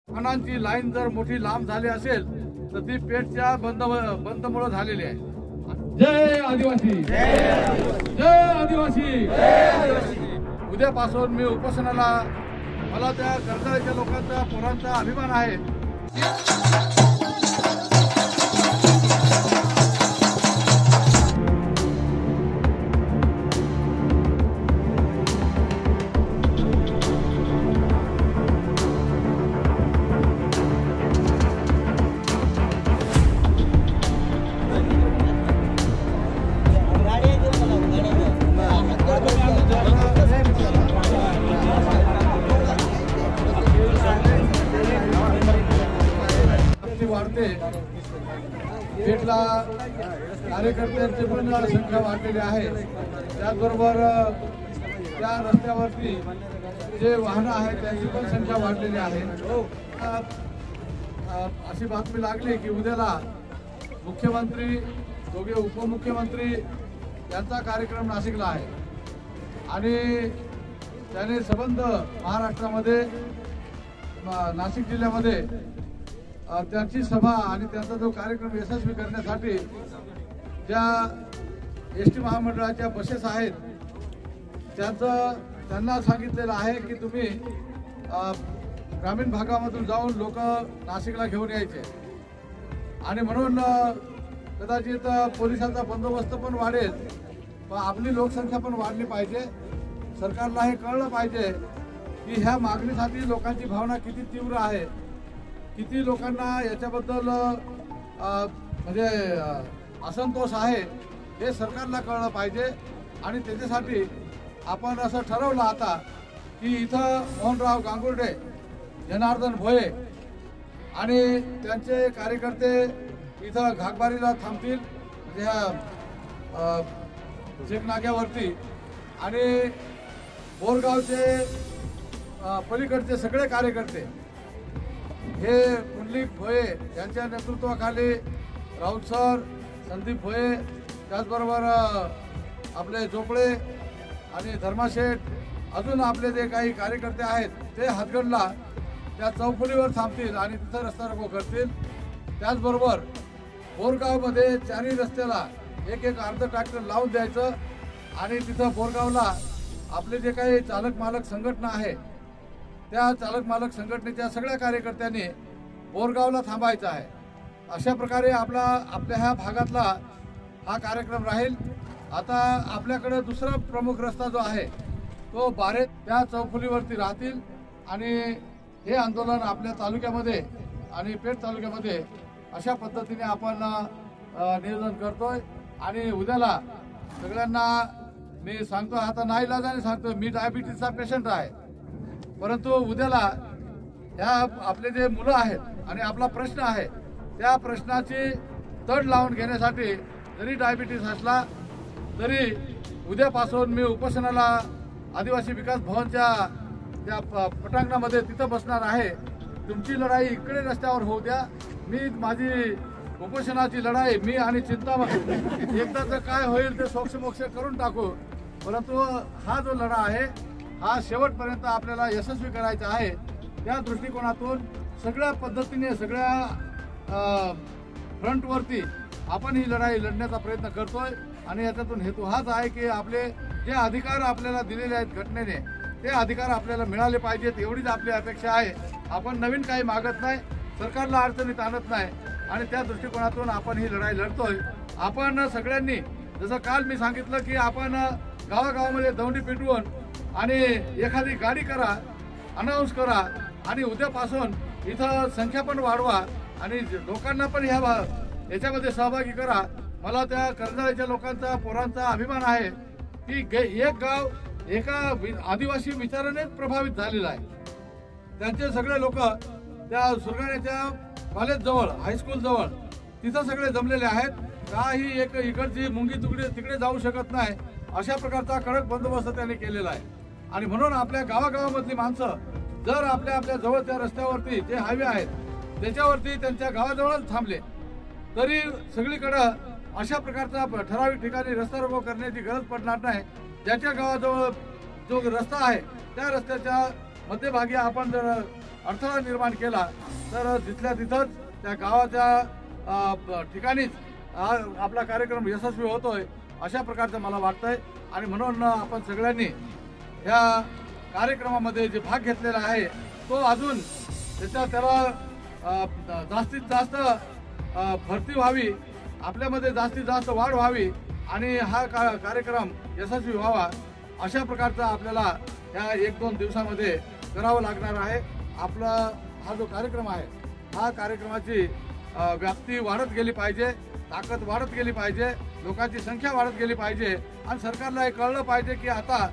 वाहनांची लाईन जर मोठी लांब झाली असेल तर ती पेठच्या बंदमुळे झालेली आहे। जय आदिवासी, जय आदिवासी। उद्यापासून मी उपोषणाला, मला त्या कर्जाळ्याच्या लोकांचा पोरांचा अभिमान आहे। वाढते पेठला कार्यकर्त्यांची पण संख्या वाढलेली आहे। त्याचबरोबर त्या रस्त्यावरती जे वाहनं आहेत त्यांची पण संख्या वाढलेली आहे। अशी बातमी लागली की उद्याला मुख्यमंत्री, दोघे उपमुख्यमंत्री यांचा कार्यक्रम नाशिकला आहे आणि त्याने संबंध महाराष्ट्रामध्ये नाशिक जिल्ह्यामध्ये त्यांची सभा आणि त्यांचा जो कार्यक्रम यशस्वी करण्यासाठी ज्या एसटी महामंडळाच्या बसेस आहेत त्यांना सांगितलेलं आहे की तुम्ही ग्रामीण भागामधून जाऊन लोक नाशिकला घेऊन यायचे आणि म्हणून कदाचित पोलिसांचा बंदोबस्त पण वाढेल, पण आपली लोकसंख्या पण वाढली पाहिजे। सरकारला हे कळलं पाहिजे की ह्या मागणीसाठी लोकांची भावना किती तीव्र आहे, किती लोकांना याच्याबद्दल म्हणजे असंतोष आहे हे सरकारला कळलं पाहिजे। आणि त्याच्यासाठी आपण असं ठरवलं आता की इथं मोहनराव गांगुर्डे, जनार्दन भोये आणि त्यांचे कार्यकर्ते इथं घागबारीला थांबतील ह्या चेक नाक्यावरती आणि बोरगावचे पलीकडचे सगळे कार्यकर्ते हे पुंडलिक भोये यांच्या नेतृत्वाखाली राऊत सर, संदीप भोये, त्याचबरोबर आपले जोपळे आणि धर्माशेठ, अजून आपले जे काही कार्यकर्ते आहेत ते हातगडला त्या चौफुलीवर थांबतील आणि तिथं रस्ता रोको करतील। त्याचबरोबर बोरगावमध्ये चारही रस्त्याला एक अर्ध ट्रॅक्टर लावून द्यायचं आणि तिथं बोरगावला आपले जे काही चालक मालक संघटना आहे त्या चालक मालक संघटनेच्या सगळ्या कार्यकर्त्यांनी बोरगावला थांबायचं आहे। अशा प्रकारे आपल्या ह्या भागातला हा कार्यक्रम राहील। आता आपल्याकडे दुसरा प्रमुख रस्ता जो आहे तो बारेत त्या चौफुलीवरती राहतील आणि हे आंदोलन आपल्या तालुक्यामध्ये आणि पेठ तालुक्यामध्ये अशा पद्धतीने आपण नियोजन करतोय। आणि उद्याला सगळ्यांना मी सांगतो, आता नाईलाजाने सांगतो, मी डायबिटीसचा पेशंट आहे, परंतु उद्याला ह्या आपले जे मुलं आहेत आणि आपला प्रश्न आहे त्या प्रश्नाची तड लावून घेण्यासाठी जरी डायबिटीस असला तरी उद्यापासून मी उपोषणाला आदिवासी विकास भवनच्या त्या पटांगणामध्ये तिथं बसणार आहे। तुमची लढाई इकडे रस्त्यावर होऊ द्या, मी माझी उपोषणाची लढाई मी आणि चिंतामण एकदाच काय होईल ते सोक्षमोक्ष करून टाकू, परंतु हा जो लढा आहे हा शेवटपर्यंत आपल्याला यशस्वी करायचा आहे। त्या दृष्टिकोनातून सगळ्या पद्धतीने सगळ्या फ्रंटवरती आपण ही लढाई लढण्याचा प्रयत्न करतोय आणि याच्यातून हेतू हाच आहे की आपले जे अधिकार आपल्याला दिलेले आहेत घटनेने ते अधिकार आपल्याला मिळाले पाहिजेत, एवढीच आपली अपेक्षा आहे। आपण नवीन काही मागत नाही, सरकारला अडचणीत आणत नाही आणि त्या दृष्टिकोनातून आपण ही लढाई लढतोय। आपण सगळ्यांनी जसं काल मी सांगितलं की आपण गावागावामध्ये दौंडी पेटवून आणि एखादी गाडी करा, अनाऊन्स करा आणि उद्यापासून इथं संख्या पण वाढवा आणि लोकांना पण याच्यामध्ये सहभागी करा। मला त्या कर्जाळ्याच्या लोकांचा, पोरांचा अभिमान आहे की एक गाव एका आदिवासी विचारानेच प्रभावित झालेला आहे। त्यांचे सगळे लोक त्या सुरगाण्याच्या कॉलेज जवळ, हायस्कूल जवळ तिथं सगळे जमलेले आहेत। काही एक इकडची मुंगी तुकडे तिकडे जाऊ शकत नाही, अशा प्रकारचा कडक बंदोबस्त त्यांनी केलेला आहे। आणि म्हणून आपल्या गावागावामधली माणसं जर आपल्या जवळच्या रस्त्यावरती जे हायवे आहेत त्याच्यावरती त्यांच्या गावाजवळच थांबले तरी सगळीकडे अशा प्रकारचा ठराविक ठिकाणी रस्ता रोको करण्याची गरज पडणार नाही। ज्याच्या गावाजवळ जो रस्ता आहे त्या रस्त्याच्या मध्यभागी आपण जर अडथळा निर्माण केला तर तिथल्या तिथंच त्या गावाच्या ठिकाणीच आपला कार्यक्रम यशस्वी होतोय अशा प्रकारचं मला वाटतंय। आणि म्हणून आपण सगळ्यांनी ह्या कार्यक्रमामध्ये जे भाग घेतलेला आहे तो अजून त्याला जास्तीत जास्त भरती व्हावी, आपल्यामध्ये जास्तीत जास्त वाढ व्हावी आणि हा कार्यक्रम यशस्वी व्हावा अशा प्रकारचा आपल्याला ह्या 1-2 दिवसामध्ये करावं लागणार आहे। आपला हा जो कार्यक्रम आहे हा कार्यक्रमाची व्याप्ती वाढत गेली पाहिजे, ताकद वाढत गेली पाहिजे, लोकांची संख्या वाढत गेली पाहिजे आणि सरकारला हे कळलं पाहिजे की आता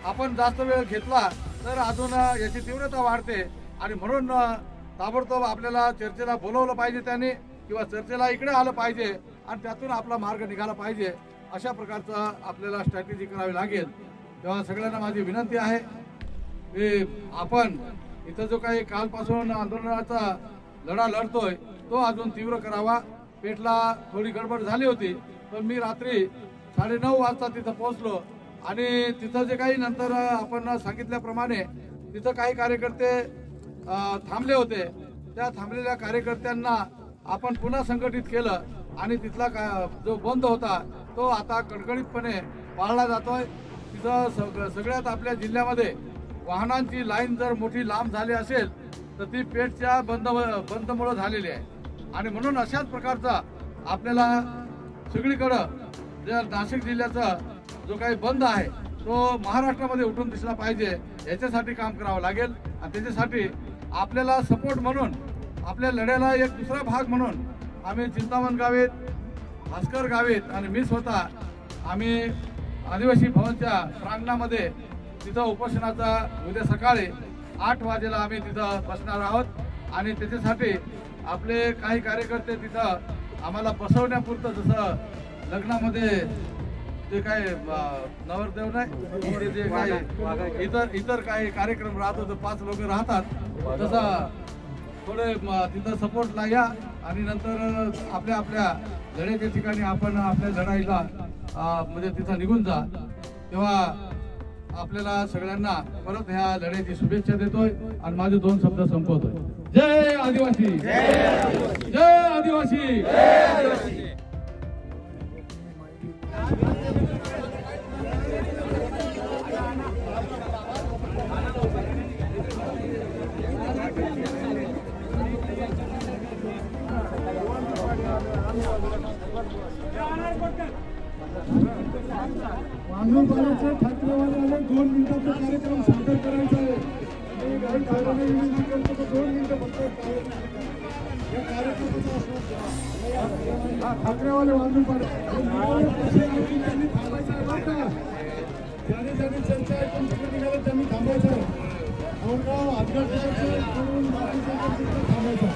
आपण जास्त वेळ घेतला तर अजून याची तीव्रता वाढते आणि म्हणून ताबडतोब आपल्याला चर्चेला बोलवलं पाहिजे त्यांनी किंवा चर्चेला इकडे आलं पाहिजे आणि त्यातून आपला मार्ग निघाला पाहिजे। अशा प्रकारचा आपल्याला स्ट्रॅटेजी करावी लागेल। तेव्हा सगळ्यांना माझी विनंती आहे की आपण इथं जो काही कालपासून आंदोलनाचा लढा लढतोय तो अजून तीव्र करावा। पेठला थोडी गडबड झाली होती पण मी रात्री 9:30 वाजता तिथं पोहोचलो आणि तिथं जे काही नंतर आपण सांगितल्याप्रमाणे तिथं काही कार्यकर्ते थांबले होते, त्या थांबलेल्या कार्यकर्त्यांना आपण पुन्हा संघटित केलं आणि तिथला जो बंद होता तो आता कडकडीतपणे पाळला जातोय। तिथं सगळ्यात आपल्या जिल्ह्यामध्ये वाहनांची लाईन जर मोठी लांब झाली असेल तर ती पेठच्या बंदमुळे झालेली आहे आणि म्हणून अशाच प्रकारचा आपल्याला सगळीकडं जे नाशिक जिल्ह्याचा जो काही बंद आहे तो महाराष्ट्रामध्ये उठून दिसला पाहिजे, याच्यासाठी काम करावं लागेल। आणि त्याच्यासाठी आपल्याला सपोर्ट म्हणून आपल्या लढ्याला एक दुसरा भाग म्हणून आम्ही चिंतामण गावीत, भास्कर गावीत आणि मी स्वतः आम्ही आदिवासी भवनच्या प्रांगणामध्ये तिथं उपोषणाचा उद्या सकाळी 8 वाजेला आम्ही तिथं बसणार आहोत आणि त्याच्यासाठी आपले काही कार्यकर्ते तिथं आम्हाला बसवण्यापुरतं, जसं लग्नामध्ये जे काही नवरदेव नाही जे काही इतर काही कार्यक्रम राहत होते 5 लोक राहतात तसं थोडे तिथं सपोर्टला या आणि नंतर आपल्या आपल्या लढ्याच्या ठिकाणी आपण आपल्या लढाईला म्हणजे तिथं निघून जा। तेव्हा आपल्याला सगळ्यांना परत ह्या लढ्याची शुभेच्छा देतोय आणि माझे 2 शब्द संपवतोय। जय आदिवासी, जय आदिवासी, जय आदिवासी। वांगणूकवाल्याच्या ठाकरेवाल्याला 2 मिनिटाचा कार्यक्रम सादर करायचा आहे। 2 मिनिटं फक्त या कार्यक्रमाचा ठाकरेवाले वांगणूकवाले त्यांनी थांबायचं आहे बरं का, ज्याने ज्याने चर्चा ऐकून तिकडे निघाले त्यांनी थांबायचं आहे। औरगाव अपघात करून थांबायचं।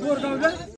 बोर